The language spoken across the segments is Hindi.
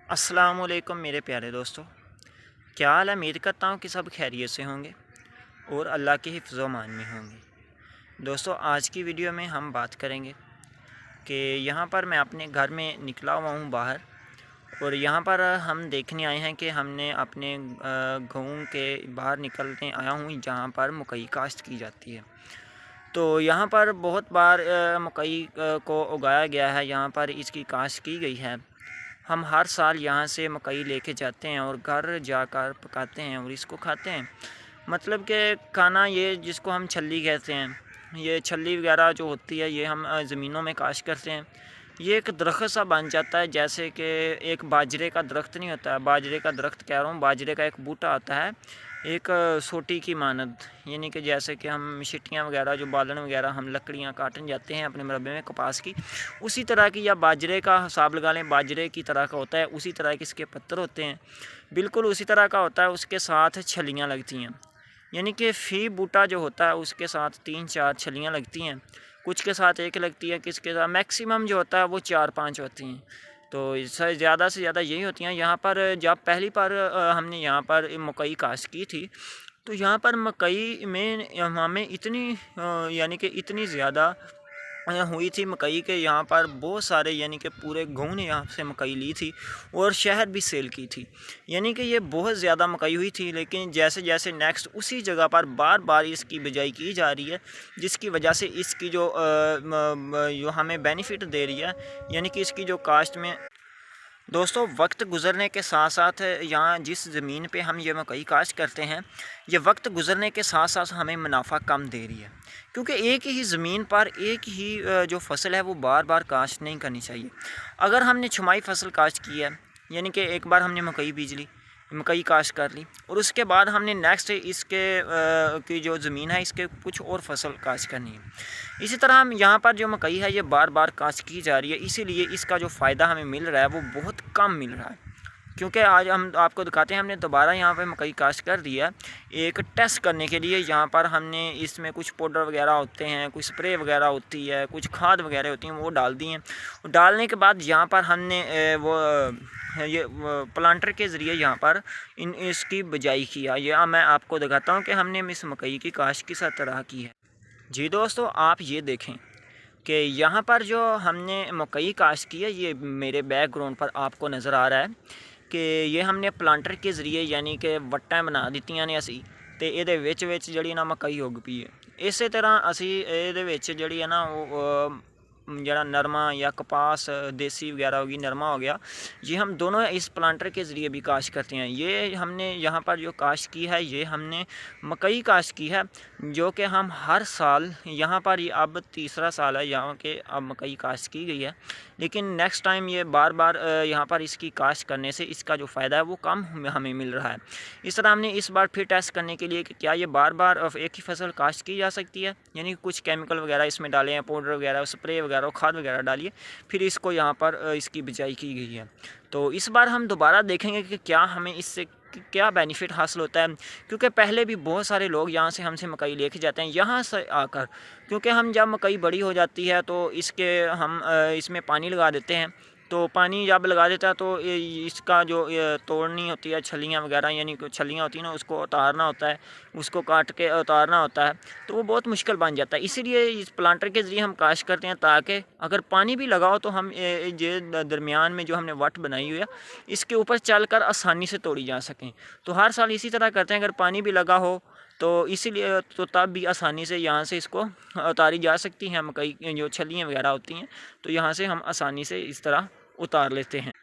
अस्सलाम वालेकुम मेरे प्यारे दोस्तों। क्या हाल है? उम्मीद करता हूँ कि सब खैरियत से होंगे और अल्लाह के हिफ्ज़ मान में होंगे। दोस्तों, आज की वीडियो में हम बात करेंगे कि यहाँ पर मैं अपने घर में निकला हुआ हूँ बाहर, और यहाँ पर हम देखने आए हैं कि हमने अपने गाँव के बाहर निकलने आया हूँ जहाँ पर मकई काश्त की जाती है। तो यहाँ पर बहुत बार मकई को उगाया गया है, यहाँ पर इसकी काश्त की गई है। हम हर साल यहाँ से मकई लेके जाते हैं और घर जाकर पकाते हैं और इसको खाते हैं। मतलब कि खाना ये जिसको हम छल्ली कहते हैं, ये छल्ली वगैरह जो होती है ये हम ज़मीनों में काश्त करते हैं। ये एक दरख्त सा बन जाता है, जैसे कि एक बाजरे का दरख्त नहीं होता है, बाजरे का दरख्त कह रहा हूँ, बाजरे का एक बूटा आता है एक सोटी की मानद, यानी कि जैसे कि हम शिट्टियाँ वगैरह जो बालन वगैरह हम लकड़ियाँ काटने जाते हैं अपने मरबे में कपास की, उसी तरह की, या बाजरे का हिसाब लगा लें, बाजरे की तरह का होता है, उसी तरह के इसके पत्थर होते हैं, बिल्कुल उसी तरह का होता है। उसके साथ छलियाँ लगती हैं, यानी कि फ़ी बूटा जो होता है उसके साथ 3-4 छलियाँ लगती हैं, कुछ के साथ एक लगती है, किसके साथ मैक्सिमम जो होता है वो 4-5 होती हैं। तो इससे ज़्यादा से ज़्यादा यही होती हैं। यहाँ पर जब पहली बार हमने यहाँ पर मकई काश्त की थी, तो यहाँ पर मकई में हमें इतनी यानी कि इतनी ज़्यादा हुई थी मकई के, यहाँ पर बहुत सारे यानी कि पूरे गाँव ने यहाँ से मकई ली थी और शहर भी सेल की थी, यानी कि ये बहुत ज़्यादा मकई हुई थी। लेकिन जैसे जैसे नेक्स्ट उसी जगह पर बार बार इसकी बिजाई की जा रही है, जिसकी वजह से इसकी जो हमें बेनिफिट दे रही है, यानी कि इसकी जो काश्त में दोस्तों वक्त गुज़रने के साथ साथ यहाँ जिस ज़मीन पे हम ये मकई काश्त करते हैं, ये वक्त गुज़रने के साथ साथ हमें मुनाफा कम दे रही है, क्योंकि एक ही ज़मीन पर एक ही जो फसल है वो बार बार काश्त नहीं करनी चाहिए। अगर हमने छमाही फसल काश्त की है, यानी कि एक बार हमने मकई बीज ली, मकई काश्त कर ली, और उसके बाद हमने नेक्स्ट इसके की जो ज़मीन है इसके कुछ और फसल काश्त करनी है। इसी तरह हम यहाँ पर जो मकई है ये बार बार काश्त की जा रही है, इसीलिए इसका जो फ़ायदा हमें मिल रहा है वो बहुत कम मिल रहा है। क्योंकि आज हम आपको दिखाते हैं, हमने दोबारा यहाँ पे मकई काश्त कर दिया एक टेस्ट करने के लिए। यहाँ पर हमने इसमें कुछ पाउडर वगैरह होते हैं, कुछ स्प्रे वगैरह होती है, कुछ खाद वगैरह होती हैं, वो डाल दी हैं। डालने के बाद यहाँ पर हमने ये प्लांटर के ज़रिए यहाँ पर इसकी बिजाई किया। यह मैं आपको दिखाता हूँ कि हमने इस मकई की काश्त किस तरह की है। जी दोस्तों, आप ये देखें कि यहाँ पर जो हमने मकई काश्त की है, ये मेरे बैकग्राउंड पर आपको नज़र आ रहा है कि ये हमने प्लांटर के ज़रिए यानी कि वट्टां बना दित्तियां ने असी, ते इहदे विच विच जिहड़ी ना मकई उग पई है। इस तरह असी इहदे विच जिहड़ी है ना वो जड़ा नरमा या कपास देसी वगैरह होगी, नरमा हो गया, ये हम दोनों इस प्लांटर के ज़रिए भी काश्त करते हैं। ये हमने यहाँ पर जो काश्त की है ये हमने मकई काश्त की है, जो कि हम हर साल यहाँ पर, ये अब तीसरा साल है यहाँ के अब मकई काश्त की गई है, लेकिन नेक्स्ट टाइम ये बार बार यहाँ पर इसकी काश्त करने से इसका जो फ़ायदा है वो कम हमें मिल रहा है। इस तरह हमने इस बार फिर टेस्ट करने के लिए कि क्या ये बार बार एक ही फसल काश्त की जा सकती है, यानी कुछ केमिकल वगैरह इसमें डाले हैं, पाउडर वगैरह, स्प्रे वगैरह, खाद वगैरह डालिए, फिर इसको यहाँ पर इसकी बिजाई की गई है। तो इस बार हम दोबारा देखेंगे कि क्या हमें इससे क्या बेनिफिट हासिल होता है, क्योंकि पहले भी बहुत सारे लोग यहाँ से हमसे मकई लेके जाते हैं यहाँ से आकर, क्योंकि हम जब मकई बड़ी हो जाती है तो इसके हम इसमें पानी लगा देते हैं। तो पानी जब लगा देता है तो इसका जो तोड़नी होती है छलियाँ वगैरह, यानी छलियाँ होती हैं ना, उसको उतारना होता है, उसको काट के उतारना होता है, तो वो बहुत मुश्किल बन जाता है। इसीलिए इस प्लांटर के ज़रिए हम काश्त करते हैं, ताकि अगर पानी भी लगाओ तो हम ये दरमियान में जो हमने वट बनाई हुई है इसके ऊपर चलकर आसानी से तोड़ी जा सकें। तो हर साल इसी तरह करते हैं, अगर पानी भी लगा हो तो इसीलिए तो तब भी आसानी से यहाँ से इसको उतारी जा सकती हैं मकई जो छलियाँ वगैरह होती हैं, तो यहाँ से हम आसानी से इस तरह उतार लेते हैं।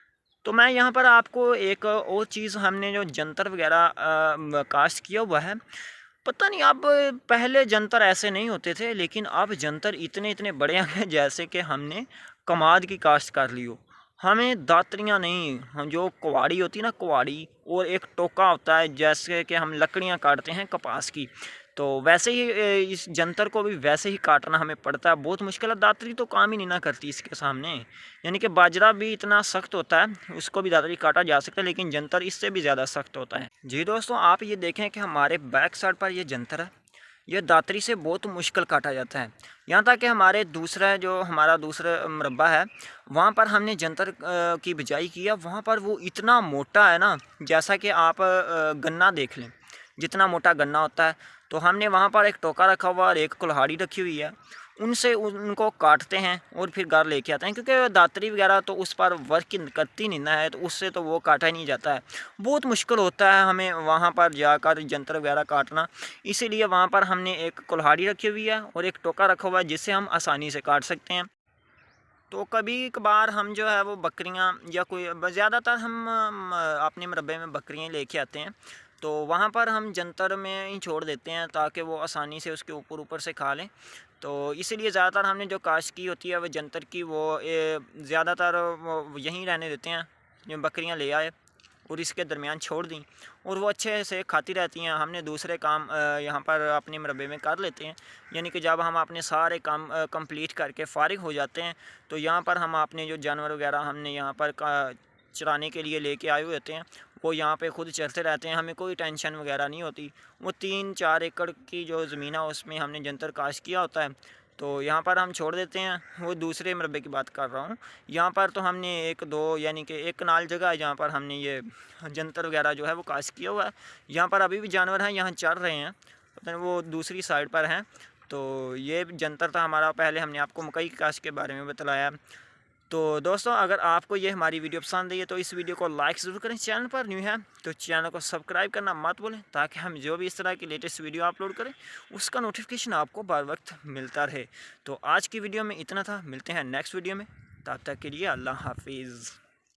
तो मैं यहाँ पर आपको एक और चीज़, हमने जो जंतर वगैरह काश्त किया हुआ है, पता नहीं अब पहले जंतर ऐसे नहीं होते थे, लेकिन अब जंतर इतने इतने बड़े हैं जैसे कि हमने कमाद की काश्त कर ली हो। हमें दातरियाँ नहीं, हम जो कुवाड़ी होती है ना, कुवाड़ी, और एक टोका होता है जैसे कि हम लकड़ियाँ काटते हैं कपास की, तो वैसे ही इस जंतर को भी वैसे ही काटना हमें पड़ता है, बहुत मुश्किल है। दातरी तो काम ही नहीं ना करती इसके सामने, यानी कि बाजरा भी इतना सख्त होता है, उसको भी दातरी काटा जा सकता है, लेकिन जंतर इससे भी ज़्यादा सख्त होता है। जी दोस्तों, आप ये देखें कि हमारे बैक साइड पर ये जंतर है, यह दातरी से बहुत मुश्किल काटा जाता है। यहाँ तक कि हमारा दूसरा मुरब्बा है, वहाँ पर हमने जंतर की बिजाई किया, वहाँ पर वो इतना मोटा है ना, जैसा कि आप गन्ना देख लें, जितना मोटा गन्ना होता है। तो हमने वहाँ पर एक टोका रखा हुआ और एक कुल्हाड़ी रखी हुई है, उनसे उनको काटते हैं और फिर घर लेके आते हैं, क्योंकि दातरी वगैरह तो उस पर वर्क करती नहीं ना है, तो उससे तो वो काटा ही नहीं जाता है। बहुत मुश्किल होता है हमें वहाँ पर जाकर जंतर वगैरह काटना, इसीलिए वहाँ पर हमने एक कुल्हाड़ी रखी हुई है और एक टोका रखा हुआ है, जिससे हम आसानी से काट सकते हैं। तो कभी कभार हम जो है वो बकरियां या कोई ज़्यादातर हम अपने मरबे में बकरियां लेके आते हैं, तो वहाँ पर हम जंतर में ही छोड़ देते हैं ताकि वो आसानी से उसके ऊपर ऊपर से खा लें। तो इसीलिए ज़्यादातर हमने जो काश्त की होती है वो जंतर की, वो ज़्यादातर वो यहीं रहने देते हैं, जो बकरियां ले आए और इसके दरमियान छोड़ दी और वो अच्छे से खाती रहती हैं। हमने दूसरे काम यहाँ पर अपने मरबे में कर लेते हैं, यानी कि जब हम अपने सारे काम कंप्लीट करके फ़ारिग हो जाते हैं, तो यहाँ पर हम अपने जो जानवर वगैरह हमने यहाँ पर चराने के लिए लेके आए हुए होते हैं, वो यहाँ पे खुद चलते रहते हैं, हमें कोई टेंशन वगैरह नहीं होती। वो 3-4 एकड़ की जो ज़मीन है उसमें हमने जंतर काश्त किया होता है, तो यहाँ पर हम छोड़ देते हैं। वो दूसरे मरबे की बात कर रहा हूँ। यहाँ पर तो हमने 1-2 यानी कि 1 कनाल जगह है जहाँ पर हमने ये जंतर वगैरह जो है वो काश्त किया हुआ है। यहाँ पर अभी भी जानवर हैं, यहाँ चर रहे हैं, पता नहीं वो दूसरी साइड पर हैं। तो ये जंतर था हमारा। पहले हमने आपको मकई की काश्त के बारे में बतलाया। तो दोस्तों, अगर आपको ये हमारी वीडियो पसंद आई है तो इस वीडियो को लाइक ज़रूर करें। चैनल पर न्यू है तो चैनल को सब्सक्राइब करना मत भूलें, ताकि हम जो भी इस तरह की लेटेस्ट वीडियो अपलोड करें उसका नोटिफिकेशन आपको बर वक्त मिलता रहे। तो आज की वीडियो में इतना था, मिलते हैं नेक्स्ट वीडियो में, तब तक के लिए अल्लाह हाफिज़।